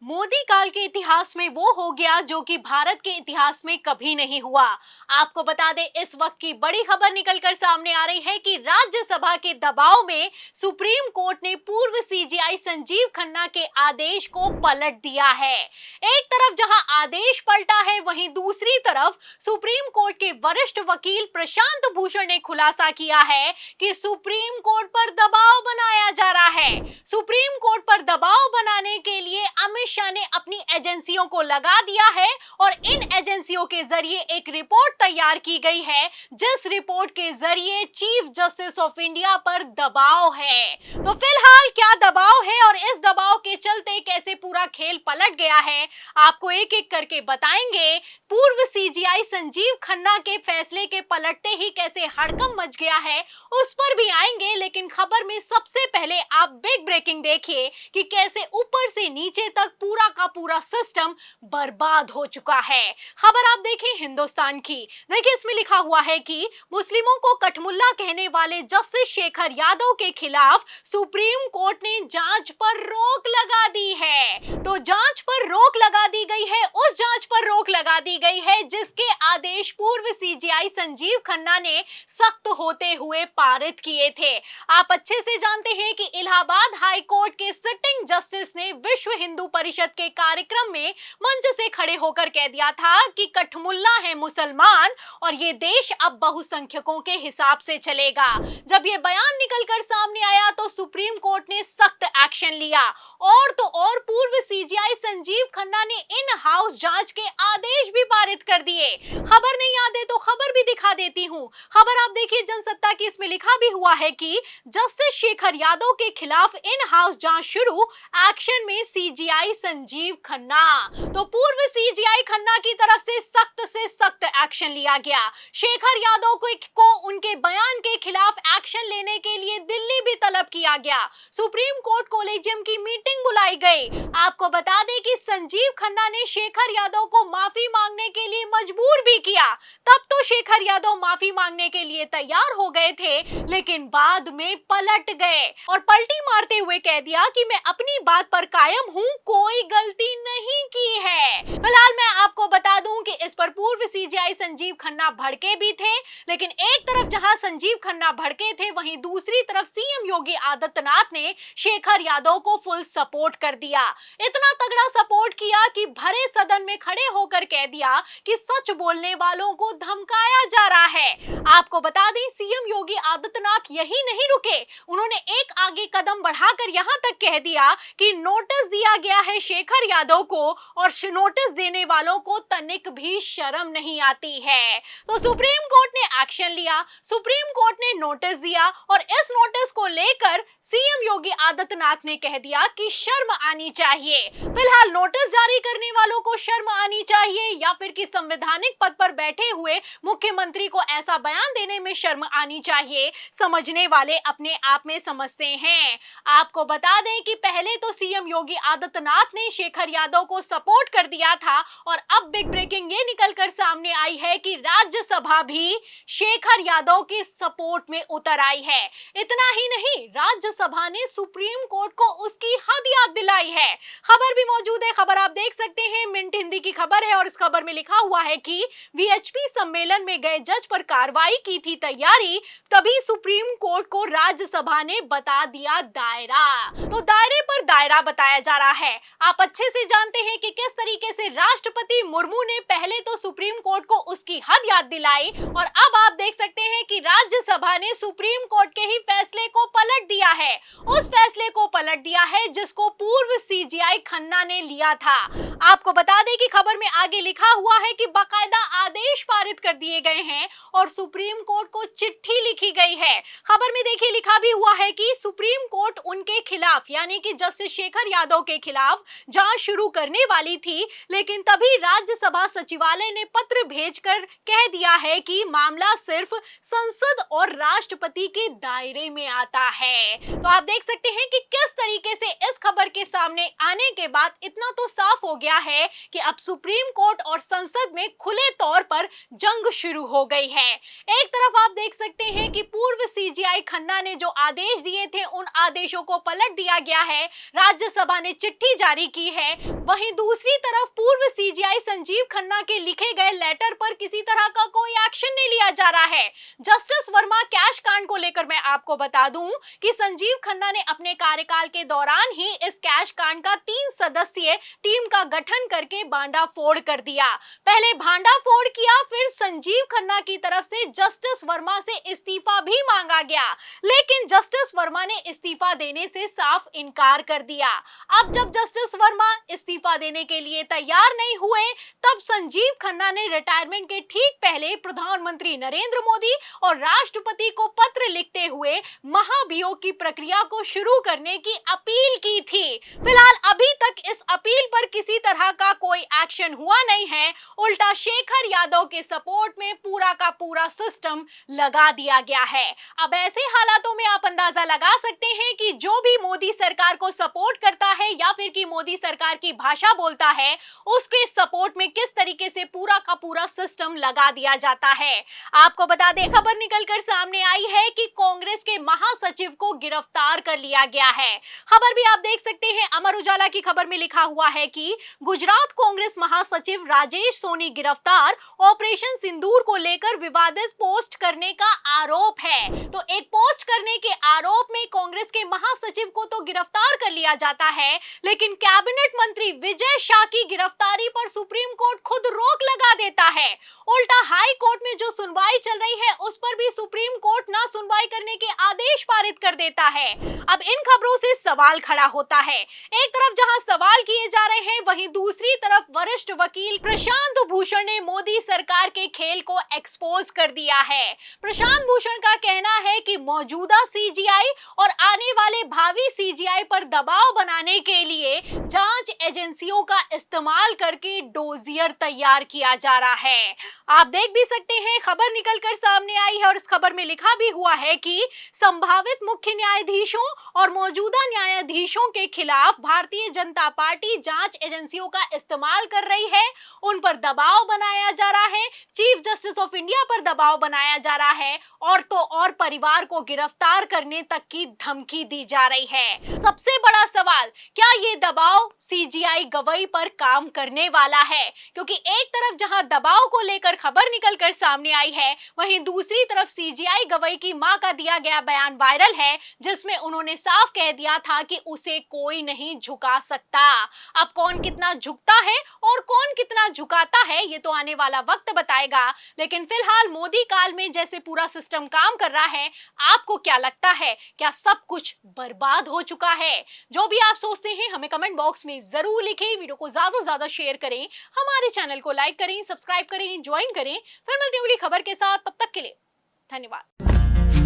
मोदी काल के इतिहास में वो हो गया जो कि भारत के इतिहास में कभी नहीं हुआ। आपको बता दें, इस वक्त की बड़ी खबर निकलकर सामने आ रही है कि राज्यसभा के दबाव में सुप्रीम कोर्ट ने पूर्व सीजेआई संजीव खन्ना के आदेश को पलट दिया है। एक तरफ जहां आदेश पलटा है, वहीं दूसरी तरफ सुप्रीम कोर्ट के वरिष्ठ वकील प्रशांत भूषण ने खुलासा किया है कि सुप्रीम कोर्ट पर दबाव बनाया जा रहा है। सुप्रीम कोर्ट पर दबाव बनाने के लिए अमित शाह ने अपनी एजेंसियों को लगा दिया है और इन एजेंसियों के जरिए एक रिपोर्ट तैयार की गई है, जिस रिपोर्ट के जरिए चीफ जस्टिस ऑफ इंडिया पर दबाव है। तो फिलहाल क्या दबाव है और इस दबाव के चलते कैसे पूरा खेल पलट गया है, आपको एक एक करके बताएंगे। पूर्व सीजीआई संजीव खन्ना के फैसले के पलटते ही कैसे हड़कंप मच गया है, उस पर भी आएंगे। लेकिन खबर में सबसे पहले आप बिग ब्रेकिंग देखिए कि कैसे ऊपर से नीचे तक पूरा का पूरा सिस्टम बर्बाद हो चुका है। खबर आप देखिए हिंदुस्तान की। देखिए, इसमें लिखा हुआ है कि मुस्लिमों को कठमुल्ला कहने वाले जस्टिस शेखर यादव के खिलाफ सुप्रीम कोर्ट ने जांच पर रोक लगा दी है। तो जांच पर रोक लगा दी गई है, उस जांच पर रोक लगा दी गई है जिसके आदेश पूर्व सीजीआई संजीव खन्ना ने सख्त होते हुए पारित किए थे। आप अच्छे से जानते हैं कि इलाहाबाद हाई कोर्ट के सिटिंग जस्टिस ने विश्व हिंदू परिषद के कार्यक्रम में मंच से खड़े होकर कह दिया था कि कठमुल्ला है मुसलमान और ये देश अब बहुसंख्यकों के हिसाब से चलेगा। जब ये बयान निकलकर सामने आया तो सुप्रीम कोर्ट ने सख्त एक्शन लिया और तो और पूर्व सीजीआई संजीव खन्ना ने इन हाउस जांच के आदेश भी पारित कर दिए। खबर नहीं याद है तो खबर भी दिखा देती हूँ। खबर आप देखिए जनसत्ता की, इसमें लिखा भी हुआ है कि जस्टिस शेखर यादव के खिलाफ इन हाउस जांच शुरू, एक्शन में सीजीआई संजीव खन्ना। तो पूर्व सीजीआई खन्ना की तरफ से सख्त एक्शन लिया गया। शेखर यादव को उनके बयान के खिलाफ एक्शन लेने के लिए दिल्ली भी तलब किया गया। सुप्रीम कोर्ट कोलेजियम की मीटिंग बुलाई गई। आपको बता दें कि संजीव खन्ना ने शेखर यादव को माफी मांगने के लिए मजबूर भी किया। तब तो शेखर यादव माफी मांगने के लिए तैयार हो गए थे, लेकिन बाद में पलट गए और पलटी मारते हुए कह दिया कि मैं अपनी बात पर कायम हूं, कोई गलती नहीं की है। फिलहाल मैं आपको बता दूं कि इस पर पूर्व सीजीआई संजीव खन्ना भड़के भी थे, लेकिन एक तरफ जहां संजीव खन्ना भड़के थे, वहीं दूसरी तरफ सीएम योगी आदित्यनाथ ने शेखर यादव को फुल सपोर्ट कर दिया। इतना तगड़ा सपोर्ट किया कि भरे सदन में खड़े होकर कह दिया कि सच बोलने वालों को धमकाया जा रहा है। आपको बता दें, सीएम योगी आदित्यनाथ यही नहीं रुके, उन्होंने एक आगे कदम बढ़ाकर यहां तक कह दिया कि नोटिस दिया गया है शेखर यादव को और नोटिस देने वालों को तनिक भी शर्म नहीं आती है। तो सुप्रीम कोर्ट ने एक्शन लिया, सुप्रीम कोर्ट ने नोटिस दिया और इस नोटिस को लेकर सीएम योगी आदित्यनाथ ने कह दिया कि शर्म आनी चाहिए। फिलहाल नोटिस जारी करने वालों को शर्म आनी चाहिए या फिर कि संवैधानिक पद पर बैठे हुए मुख्यमंत्री को ऐसा बयान देने में शर्म आनी चाहिए, समझने वाले अपने आप में समझते हैं। आपको बता दें कि पहले तो सीएम योगी आदित्यनाथ ने शेखर यादव को सपोर्ट कर दिया था और अब बिग ब्रेकिंग ये निकलकर सामने आई है कि राज्यसभा भी शेखर यादव के सपोर्ट में उतर आई है। इतना ही नहीं, राज्यसभा ने सुप्रीम कोर्ट को उसकी हद याद दिलाई है। खबर भी मौजूद है, खबर आप देख सकते हैं, मिंट हिंदी की खबर है और इस खबर में लिखा हुआ है कि वीएचपी सम्मेलन में गए जज पर कार्रवाई की थी तैयारी, तभी सुप्रीम कोर्ट को राज्यसभा ने बता दिया दायरा। तो दायरे पर दायरा बताया जा रहा है। आप अच्छे से जानते हैं कि किस तरीके से राष्ट्रपति मुर्मू ने पहले तो सुप्रीम कोर्ट को उसकी हद याद दिलाई और अब आप देख सकते हैं कि राज्यसभा ने सुप्रीम कोर्ट के ही फैसले को पलट दिया है। उस फैसले को पलट दिया है जिसको पूर्व सीजीआई खन्ना ने लिया था। आपको बता दें कि खबर में आगे लिखा हुआ है कि बाकायदा आदेश पारित कर दिए गए हैं और सुप्रीम कोर्ट को चिट्ठी लिखी गई है। खबर में देखिए लिखा भी हुआ है कि सुप्रीम कोर्ट उनके खिलाफ यानी कि जस्टिस शेखर यादव के खिलाफ जांच शुरू करने वाली थी, लेकिन तभी राज्यसभा सचिवालय ने पत्र भेजकर कह दिया है कि मामला सिर्फ संसद और राष्ट्रपति के दायरे में आता है। तो आप देख सकते हैं कि किस तरीके से इस खबर के सामने आने के बाद इतना तो साफ हो गया है कि अब सुप्रीम कोर्ट और संसद में खुले तौर पर जंग शुरू हो गई है। एक तरफ आप देख सकते हैं कि पूर्व सीजीआई खन्ना ने जो आदेश दिए थे उन आदेशों को पलट दिया गया है, राज्यसभा ने चिट्ठी जारी की है। वहीं दूसरी तरफ पूर्व सीजीआई संजीव खन्ना के लिखे गए लेटर पर किसी तरह का कोई एक्शन नहीं लिया जा रहा है। जस्टिस वर्मा कैश कांड को लेकर मैं आपको बता दूं कि संजीव खन्ना ने अपने कार्यकाल के दौरान ही इस कैश कांड का 3 सदस्यीय टीम का गठन करके भांडाफोड़ कर दिया। पहले भांडाफोड़ किया, फिर संजीव खन्ना की तरफ से जस्टिस वर्मा से इस्तीफा भी मांगा गया, लेकिन जस्टिस वर्मा ने इस्तीफा देने से साफ इनकार कर दिया। अब जब जस्टिस वर्मा इस्तीफा देने के लिए तैयार नहीं हुए, तब संजीव खन्ना ने रिटायरमेंट के ठीक पहले प्रधानमंत्री नरेंद्र मोदी और राष्ट्रपति को पत्र लिखते हुए महाभियोग की प्रक्रिया को शुरू करने की अपील की थी। फिलहाल अभी तक इस अपील पर किसी तरह का कोई एक्शन हुआ नहीं है, उल्टा शेखर यादव के सपोर्ट में पूरा का पूरा सिस्टम लगा दिया गया है। अब ऐसे हालातों में आप अंदाजा लगा सकते हैं कि जो भी मोदी सरकार को सपोर्ट करता है या फिर कि मोदी सरकार की भाषा बोलता है, उसके सपोर्ट में किस तरीके से पूरा का पूरा सिस्टम लगा दिया जाता है। आपको बता दें, खबर निकलकर सामने आई है कि कांग्रेस के महासचिव को गिरफ्तार कर लिया गया है। खबर भी आप देख सकते हैं, अमर उजाला की खबर में लिखा हुआ है कि गुजरात कांग्रेस महासचिव राजेश सोनी गिरफ्तार, ऑपरेशन सिंदूर को लेकर विवादित पोस्ट करने का आरोप है। तो एक पोस्ट करने के आरोप में कांग्रेस के महासचिव को तो गिरफ्तार कर लिया जाता है, लेकिन कैबिनेट मंत्री विजय शाह की गिरफ्तारी पर सुप्रीम कोर्ट खुद रोक लगा देता है। उल्टा हाई कोर्ट में जो सुनवाई चल रही है उस पर भी सुप्रीम कोर्ट ना सुनवाई करने के आदेश पारित कर देता है। अब इन खबरों से सवाल खड़ा होता है। एक तरफ जहां सवाल किए जा रहे हैं, वहीं दूसरी तरफ वरिष्ठ वकील प्रशांत भूषण ने मोदी सरकार के खेल को एक्सपोज कर दिया है। प्रशांत भूषण का कहना है कि मौजूदा सीजीआई और आने वाले भावी सीजीआई पर दबाव बनाने के लिए जांच एजेंसियों का इस्तेमाल करके डोजियर तैयार किया जा रहा है। आप देख भी सकते हैं, खबर निकलकर सामने आई है और इस खबर में लिखा भी हुआ है कि संभावित मुख्य न्यायाधीशों और मौजूदा न्यायाधीशों के खिलाफ भारतीय जनता पार्टी जांच एजेंसियों का इस्तेमाल कर रही है, उन पर दबाव बनाया जा रहा है, चीफ जस्टिस ऑफ इंडिया पर दबाव बनाया जा रहा है और तो और परिवार को गिरफ्तार करने तक की धमकी दी जा रही है। सबसे बड़ा सवाल, क्या ये दबाव सीजीआई गवई पर काम करने वाला है? क्योंकि एक तरफ जहां दबाव को लेकर खबर निकलकर सामने आई है, वहीं दूसरी तरफ सीजीआई गवई की मां का दिया गया बयान वायरल है, जिसमें उन्होंने साफ कह दिया था कि उसे कोई नहीं झुका सकता। अब कौन कितना झुकता है और कौन कितना झुकाता है, ये तो आने वाला वक्त बताएगा। लेकिन फिलहाल मोदी काल में जैसे पूरा सिस्टम काम कर रहा है, आपको क्या लगता है, क्या सब कुछ बर्बाद हो चुका है? जो भी आप सोचते हैं हमें कमेंट बॉक्स में जरूर लिखें। वीडियो को ज्यादा से ज्यादा शेयर करें, हमारे चैनल को लाइक करें, सब्सक्राइब करें, ज्वाइन करें। फिर मिलते हैं अगली खबर के साथ, तब तक के लिए धन्यवाद।